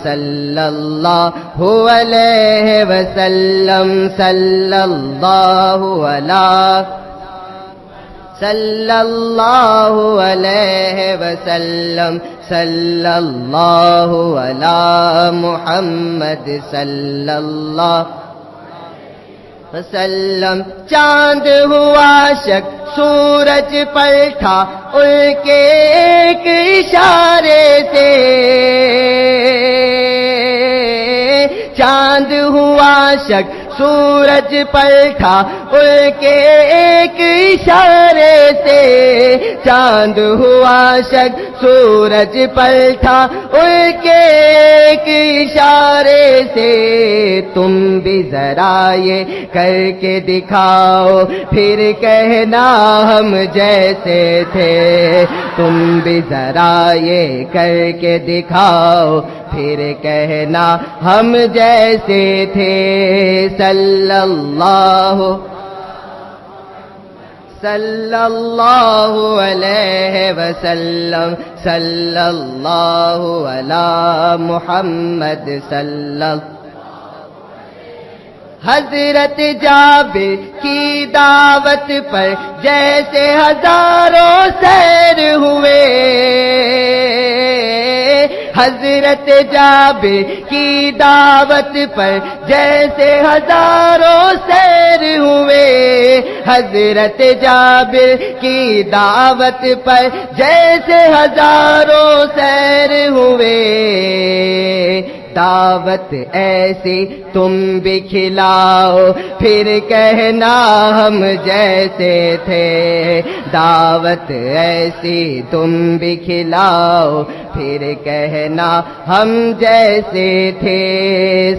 صلی اللہ علیہ وسلم صلی اللہ علیہ وسلم صلی اللہ علی محمد صلی اللہ وسلم. چاند ہوا شک سورج پلٹا ان کے ایک اشارے سے. چاند ہوا شک سورج پلٹا ان کے ایک اشارے سے. چاند ہوا شک سورج پلٹا ان کے ایک اشارے سے. تم بھی ذرا یہ کر کے دکھاؤ پھر کہنا ہم جیسے تھے. تم بھی ذرا یہ کر کے دکھاؤ پھر کہنا ہم جیسے تھے. صلی اللہ علیہ وسلم صلی اللہ علی محمد صلی اللہ. حضرت جابر کی دعوت پر جیسے ہزاروں سیر ہوئے. حضرت جابر کی دعوت پر جیسے ہزاروں سیر ہوئے. حضرت جابر کی دعوت پر جیسے ہزاروں سیر ہوئے. دعوت ایسی تم بھی کھلاؤ پھر کہنا ہم جیسے تھے. دعوت ایسی تم بھی کھلاؤ پھر کہنا ہم جیسے تھے.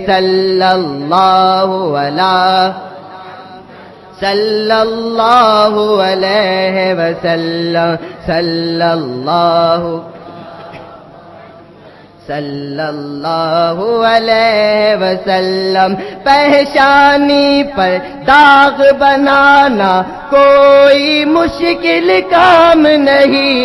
صلی اللہ علیہ وسلم صلی اللہ علیہ وسلم. پہچانی پر داغ بنانا کوئی مشکل کام نہیں.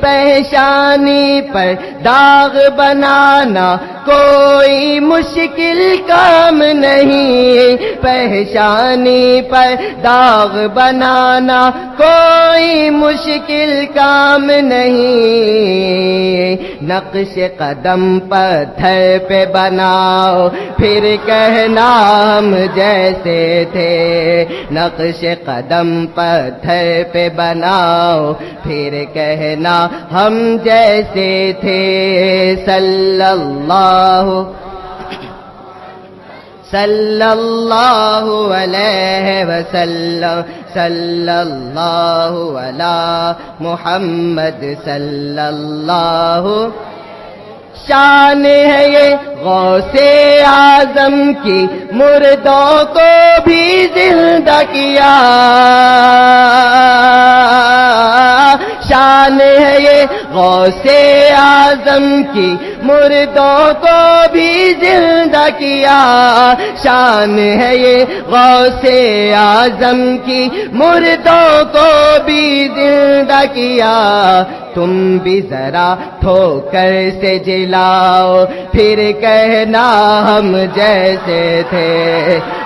پہچانی پر داغ بنانا کوئی مشکل کام نہیں. پہچانی پر داغ بنانا کوئی مشکل کام نہیں. نقش قدم پتھر پہ بناؤ پھر کہنا ہم جیسے تھے. نقش قدم پتھر پہ بناؤ پھر کہنا ہم جیسے تھے. صلی اللہ علیہ وسلم صلی اللہ علی محمد صلی اللہ. شان ہے یہ غوث اعظم کی مردوں کو بھی زندہ کیا. شان ہے یہ غوث اعظم کی مردوں کو بھی زندہ کیا. شان ہے یہ غوث اعظم کی مردوں کو بھی زندہ کیا. تم بھی ذرا ٹھوکر سے جلاؤ پھر کہنا ہم جیسے تھے.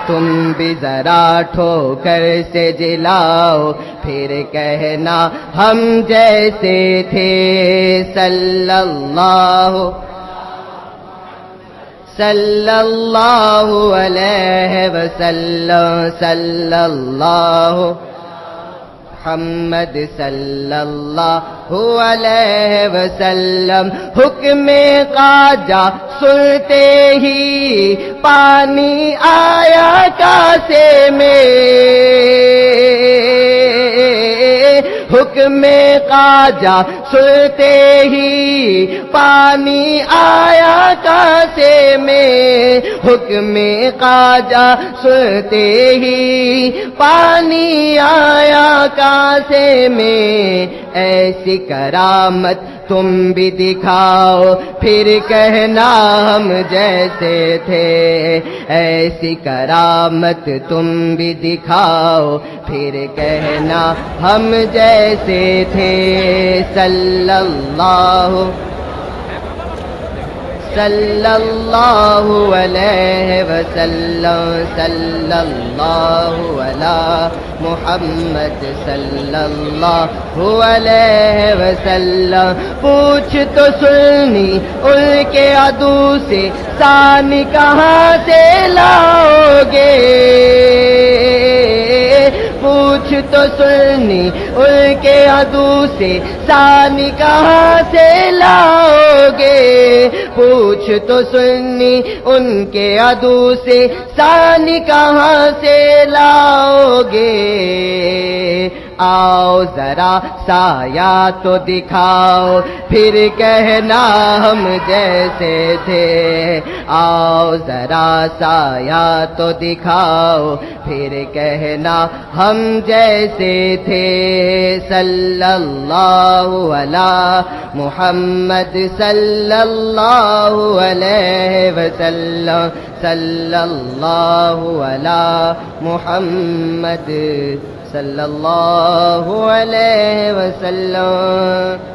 تم بھی ذرا ٹھوکر سے جلاؤ پھر کہنا ہم جیسے تھے. صلی اللہ علیہ وسلم صلی اللہ محمد صلی اللہ علیہ وسلم. حکم خواجہ سنتے ہی پانی آیا کاسے میں. حکم خواجہ سنتے ہی پانی آیا کاسے میں. حکم خواجہ سنتے ہی پانی آیا کاسے میں. ایسی کرامت تم بھی دکھاؤ پھر کہنا ہم جیسے تھے. ایسی کرامت تم بھی دکھاؤ پھر کہنا ہم جیسے تھے. صلی اللہ صلی اللہ علیہ وسلم صلی اللہ علی محمد صلی اللہ علیہ وسلم پوچھ تو سنی ان کے عدو سے ثانی کہاں سے لاؤ گے پوچھ تو سنی ان کے عدو سے ثانی کہاں سے لاؤ گے پوچھ تو سنی ان کے عدو سے ثانی کہاں سے لاؤ گے آؤ ذرا سایہ تو دکھاؤ پھر کہنا ہم جیسے تھے آؤ ذرا سایہ تو دکھاؤ پھر کہنا ہم جیسے تھے صلی اللہ علی محمد صلی اللہ علیہ وسلم صلی اللہ علی محمد صلی اللہ علیہ وسلم